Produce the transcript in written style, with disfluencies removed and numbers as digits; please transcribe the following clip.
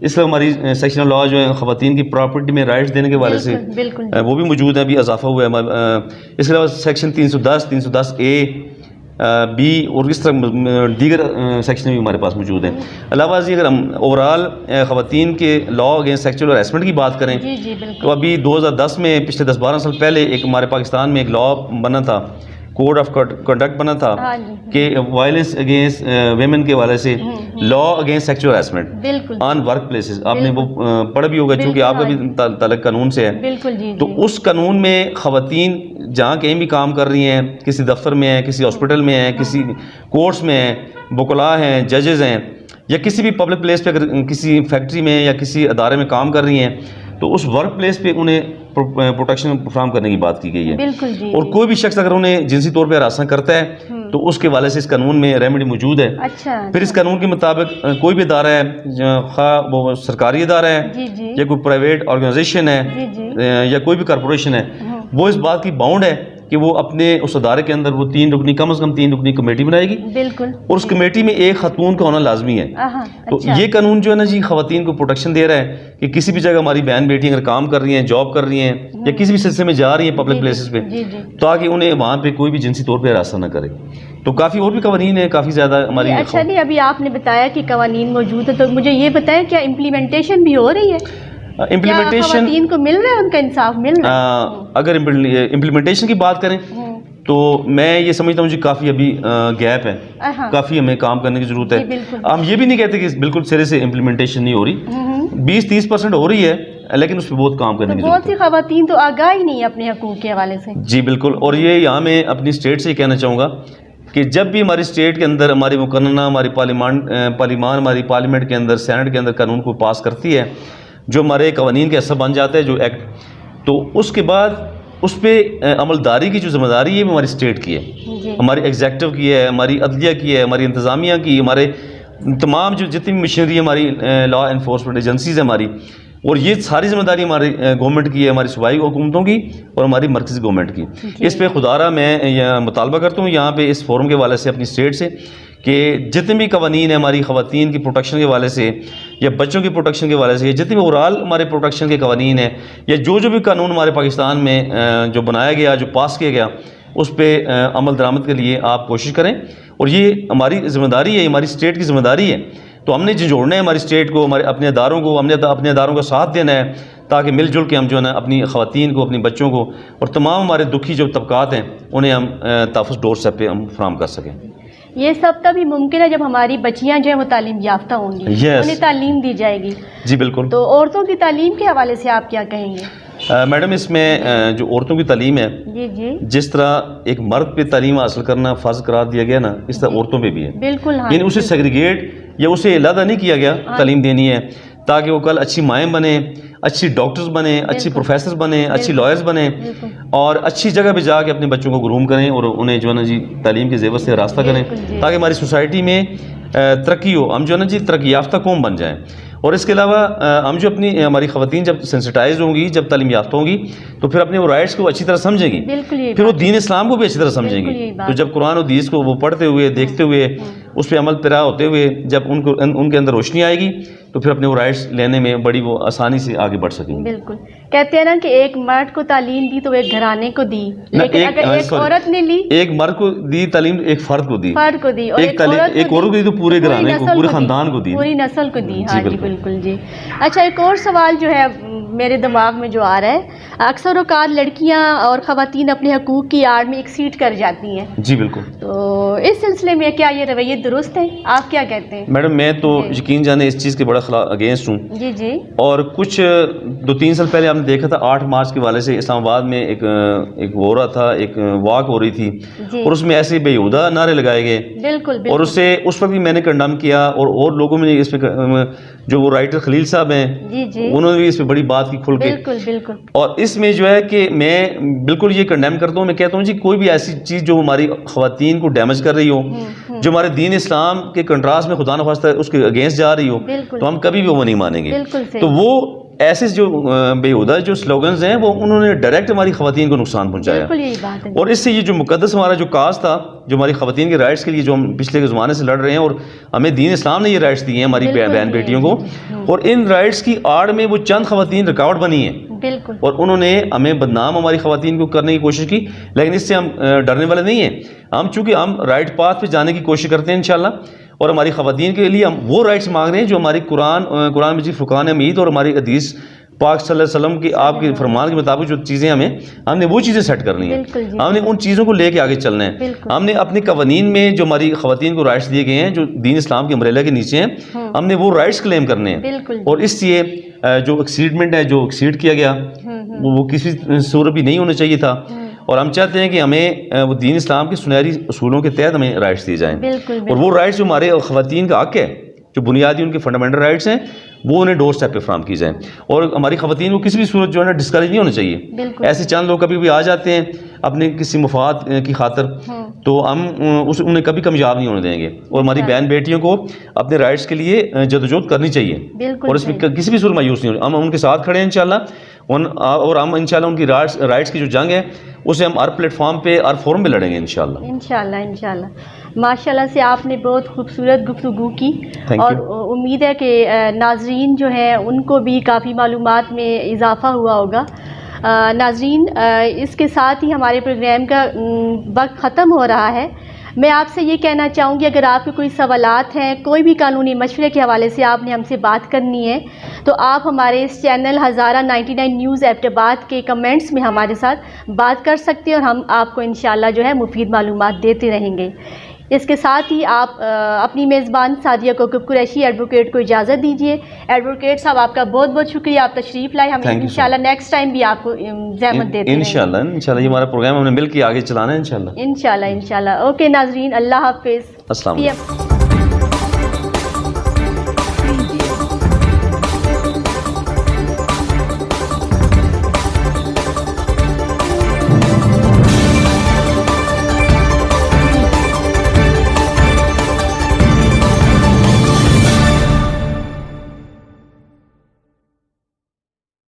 اس طرح ہماری سیکشنل لا جو ہے خواتین کی پراپرٹی میں رائٹس دینے کے حوالے سے بالکل وہ بھی موجود ہیں، ابھی اضافہ ہوا ہے. اس کے علاوہ سیکشن 310 310A بی اور اس طرح دیگر سیکشن بھی ہمارے پاس موجود ہیں. علاوہ ازیں اگر ہم اوور آل خواتین کے لا اگینسٹ سیکچوئل ہراسمنٹ کی بات کریں تو ابھی 2010 میں پچھلے 10-12 سال پہلے ایک ہمارے پاکستان میں ایک لا بنا تھا، کوڈ آف کنڈکٹ بنا تھا کہ وائلنس اگینسٹ ویمن کے حوالے سے law against sexual harassment on work places. آپ نے وہ پڑھا بھی ہوگا چونکہ آپ کا بھی تعلق قانون سے ہے. تو اس قانون میں خواتین جہاں کہیں بھی کام کر رہی ہیں، کسی دفتر میں ہیں، کسی ہاسپٹل میں ہیں، کسی کورٹس میں ہیں، وکلاء ہیں، ججز ہیں، یا کسی بھی پبلک پلیس پہ اگر کسی فیکٹری میں یا کسی ادارے میں کام کر رہی ہیں تو اس ورک پلیس پہ انہیں پروٹیکشن فراہم کرنے کی بات کی گئی ہے. اور کوئی بھی شخص اگر انہیں جنسی طور پہ ہراساں کرتا ہے تو اس کے حوالے سے اس قانون میں ریمیڈی موجود ہے. پھر اس قانون کے مطابق کوئی بھی ادارہ ہے، خواہ وہ سرکاری ادارہ ہے یا کوئی پرائیویٹ آرگنائزیشن ہے یا کوئی بھی کارپوریشن ہے، وہ اس بات کی باؤنڈ ہے کہ وہ اپنے اس ادارے کے اندر وہ 3 رکنی کم از کم 3 رکنی کمیٹی بنائے گی. اور اس کمیٹی میں ایک خاتون کا ہونا لازمی ہے. تو یہ قانون جو ہے نا جی خواتین کو پروٹیکشن دے رہا ہے کہ کسی بھی جگہ ہماری بہن بیٹی اگر کام کر رہی ہیں، جاب کر رہی ہیں یا کسی بھی سلسلے میں جا رہی ہیں پبلک پلیسز پہ، تاکہ انہیں وہاں پہ کوئی بھی جنسی طور پہ ہراساں نہ کرے. تو کافی اور بھی قوانین ہیں، کافی زیادہ ہماری. اچھا نہیں، ابھی آپ نے بتایا کہ قوانین موجود ہے، تو مجھے یہ بتائیں کیا امپلیمنٹیشن بھی ہو رہی ہے؟ امپلیمنٹیشن خواتین کو مل رہا ہے، ان کا انصاف مل رہا ہے؟ اگر امپلیمنٹیشن کی بات کریں تو میں یہ سمجھتا ہوں جی کافی ابھی گیپ ہے، کافی ہمیں کام کرنے کی ضرورت ہے. ہم یہ بھی نہیں کہتے کہ بالکل سرے سے امپلیمنٹیشن نہیں ہو رہی، 20-30% ہو رہی ہے، لیکن اس پہ بہت کام کرنے کی ضرورت ہے. بہت سی خواتین تو آگاہ ہی نہیں اپنے حقوق کے حوالے سے. جی بالکل. اور یہ یہاں میں اپنی اسٹیٹ سے یہ کہنا چاہوں گا کہ جب بھی ہماری اسٹیٹ کے اندر ہماری مقننہ ہماری ہماری پارلیمنٹ کے اندر سینٹ کے اندر قانون کو پاس کرتی ہے جو ہمارے قوانین کا حصہ بن جاتا ہے جو ایکٹ، تو اس کے بعد اس پہ عملداری کی جو ذمہ داری ہے وہ ہماری اسٹیٹ کی ہے، ہماری ایگزیکٹو کی ہے، ہماری عدلیہ کی ہے، ہماری انتظامیہ کی، ہمارے تمام جو جتنی بھی مشینری ہماری لا انفورسمنٹ ایجنسیز ہیں ہماری، اور یہ ساری ذمہ داری ہماری گورنمنٹ کی ہے، ہماری صوبائی حکومتوں کی اور ہماری مرکزی گورنمنٹ کی. اس پہ خدارہ میں مطالبہ کرتا ہوں یہاں پہ اس فورم کے حوالے سے اپنی اسٹیٹ سے کہ جتنے بھی قوانین ہیں ہماری خواتین کی پروٹیکشن کے حوالے سے یا بچوں کی پروٹیکشن کے حوالے سے، جتنے بھی اوورال ہمارے پروٹیکشن کے قوانین ہیں یا جو بھی قانون ہمارے پاکستان میں جو بنایا گیا، جو پاس کیا گیا، اس پہ عمل درآمد کے لیے آپ کوشش کریں. اور یہ ہماری ذمہ داری ہے، ہماری اسٹیٹ کی ذمہ داری ہے. تو ہم نے جوڑنا ہے ہماری اسٹیٹ کو، ہمارے اپنے اداروں کو، ہم نے اپنے اداروں کا ساتھ دینا ہے تاکہ مل جل کے ہم جو ہے نا اپنی خواتین کو، اپنی بچوں کو اور تمام ہمارے دکھی جو طبقات ہیں انہیں ہم تحفظ ڈور سٹیپ پہ ہم فراہم کر سکیں. یہ سب تبھی ممکن ہے جب ہماری بچیاں جو ہیں وہ تعلیم یافتہ ہوں گی، انہیں تعلیم دی جائے گی. جی بالکل. تو عورتوں کی تعلیم کے حوالے سے آپ کیا کہیں گے؟ میڈم اس میں جو عورتوں کی تعلیم ہے، جس طرح ایک مرد پہ تعلیم حاصل کرنا فرض قرار دیا گیا نا، اس طرح عورتوں پہ بھی ہے. بالکل. یعنی اسے سیگریگیٹ یا اسے علیحدہ نہیں کیا گیا تعلیم دینی ہے تاکہ وہ کل اچھی مائیں بنیں، اچھی ڈاکٹرز بنیں، اچھی پروفیسرز بنیں، اچھی لائرز بنیں اور اچھی جگہ پہ جا کے اپنے بچوں کو گروم کریں اور انہیں جو ہے نا جی تعلیم کے زیور سے راستہ کریں تاکہ ہماری سوسائٹی میں ترقی ہو، ہم جو ہے نا جی ترقی یافتہ قوم بن جائیں. اور اس کے علاوہ ہم جو ہماری خواتین جب سینسٹائز ہوں گی، جب تعلیم یافتہ ہوں گی تو پھر اپنے وہ رائٹس کو اچھی طرح سمجھیں گی، پھر وہ دین اسلام کو بھی اچھی طرح سمجھیں گی. تو جب قرآن و حدیث کو وہ پڑھتے ہوئے، دیکھتے ہوئے، اس پہ عمل پیرا ہوتے ہوئے جب ان کے اندر روشنی آئے گی تو پھر اپنے وہ رائٹس لینے میں بڑی وہ آسانی سے آگے بڑھ سکیں گے. بالکل. کہتے ہیں نا کہ ایک مرد کو تعلیم دی تو ایک گھرانے کو دی، لیکن اگر ایک عورت نے لی، ایک مرد کو دی تعلیم، ایک فرد کو دی، اور ایک عورت کو دی تو پورے گھرانے کو، پورے خاندان کو دی، پوری نسل کو دی. ہاں جی بالکل. جی اچھا، ایک اور سوال جو ہے میرے دماغ میں جو آ رہا ہے، اکثر اوقات لڑکیاں اور خواتین اپنے حقوق کی آڑ میں ایکسیڈ کر جاتی ہیں. جی بالکل. تو اس سلسلے میں کیا یہ رویے درست ہیں؟ آپ کیا کہتے ہیں؟ میڈم میں تو یقین جانے اس چیز کے بڑا اگینسٹ ہوں. جی. اور کچھ 2-3 سال پہلے آپ نے دیکھا تھا 8 مارچ کے والے سے اسلام آباد میں ایک ہو رہا تھا، ایک واک ہو رہی تھی اور اس میں ایسے بےہودہ نعرے لگائے گئے. بالکل. اور اس پر بھی میں نے کنڈم کیا اور لوگوں میں اس پہ جو وہ رائٹر خلیل صاحب ہیں انہوں نے بھی اس پہ بڑی بات کی کھل کے. بالکل. اور اس میں جو ہے کہ میں بالکل یہ کنڈیم کرتا ہوں، میں کہتا ہوں جی کوئی بھی ایسی چیز جو ہماری خواتین کو ڈیمیج کر رہی ہو، جو ہمارے دین اسلام کے کنٹراسٹ میں خدا نخواستہ اس کے اگینسٹ جا رہی ہو، تو ہم کبھی بھی وہ نہیں مانیں گے. تو وہ ایسے جو بےہودہ جو سلوگنز ہیں وہ انہوں نے ڈائریکٹ ہماری خواتین کو نقصان پہنچایا. بالکل یہی بات ہے. اور اس سے یہ جو مقدس ہمارا جو کاز تھا, جو ہماری خواتین کے رائٹس کے لیے جو ہم پچھلے زمانے سے لڑ رہے ہیں, اور ہمیں دین اسلام نے یہ رائٹس دیے ہیں ہماری بہن بیٹیوں کو, اور ان رائٹس کی آڑ میں وہ چند خواتین رکاوٹ بنی ہیں. بالکل. اور انہوں نے ہمیں بدنام ہماری خواتین کو کرنے کی کوشش کی, لیکن اس سے ہم ڈرنے والے نہیں ہیں. ہم چونکہ ہم رائٹ پاتھ پہ جانے کی کوشش کرتے ہیں انشاءاللہ, اور ہماری خواتین کے لیے ہم وہ رائٹس مانگ رہے ہیں جو ہماری قرآن مجید فرقان حمید اور ہماری حدیث پاک صلی اللہ علیہ وسلم کی آپ کے فرمان کے مطابق جو چیزیں ہم نے وہ چیزیں سیٹ کرنی ہیں. ہم نے ان چیزوں کو لے کے آگے چلنا ہے. ہم نے اپنے قوانین میں جو ہماری خواتین کو رائٹس دیے گئے ہیں جو دین اسلام کے امبریلا کے نیچے ہیں, ہم نے وہ رائٹس کلیم کرنے ہیں. اور اس لیے جو ایکسیڈمنٹ ہے, جو ایکسیڈ کیا گیا, وہ کسی صورت بھی نہیں ہونا چاہیے تھا. اور ہم چاہتے ہیں کہ ہمیں وہ دین اسلام کے سنہری اصولوں کے تحت ہمیں رائٹس دیے جائیں. اور وہ رائٹس جو ہمارے خواتین کا حق ہے, جو بنیادی ان کے فنڈامنٹل رائٹس ہیں, وہ انہیں ڈور اسٹیپ پہ فراہم کی جائیں. اور ہماری خواتین کو کسی بھی صورت جو ہے نا ڈسکریج نہیں ہونا چاہیے. ایسے چند لوگ کبھی بھی آ جاتے ہیں اپنے کسی مفاد کی خاطر, تو ہم انہیں کبھی کامیاب نہیں ہونے دیں گے. اور ہماری بہن بیٹیوں کو اپنے رائٹس کے لیے جدوجہد کرنی چاہیے, اور اس میں کسی بھی صورت مایوس نہیں ہونا. ہم ان کے ساتھ کھڑے ہیں انشاءاللہ, اور ہم انشاءاللہ ان کی رائٹس کی جو جنگ ہے اسے ہم ہر پلیٹ فارم پہ, ہر فورم پہ لڑیں گے انشاءاللہ. ماشاءاللہ سے آپ نے بہت خوبصورت گفتگو کی, اور امید ہے کہ ناظرین جو ہیں ان کو بھی کافی معلومات میں اضافہ ہوا ہوگا. ناظرین, اس کے ساتھ ہی ہمارے پروگرام کا وقت ختم ہو رہا ہے. میں آپ سے یہ کہنا چاہوں گی, اگر آپ کے کوئی سوالات ہیں, کوئی بھی قانونی مشورے کے حوالے سے آپ نے ہم سے بات کرنی ہے, تو آپ ہمارے اس چینل ہزارہ 99 نیوز ایبٹ آباد کے کمنٹس میں ہمارے ساتھ بات کر سکتے ہیں, اور ہم آپ کو انشاءاللہ جو ہے مفید معلومات دیتے رہیں گے. اس کے ساتھ ہی آپ اپنی میزبان سعدیہ کوکب قریشی ایڈوکیٹ کو اجازت دیجیے. ایڈوکیٹ صاحب, آپ کا بہت بہت شکریہ, آپ تشریف لائے. ہم انشاءاللہ نیکسٹ ٹائم بھی آپ کو زحمت دیتے ہیں انشاءاللہ. یہ ہمارا پروگرام ہم نے مل کے آگے چلانا ہے انشاءاللہ. اوکے ناظرین, اللہ حافظ. السلام علیکم.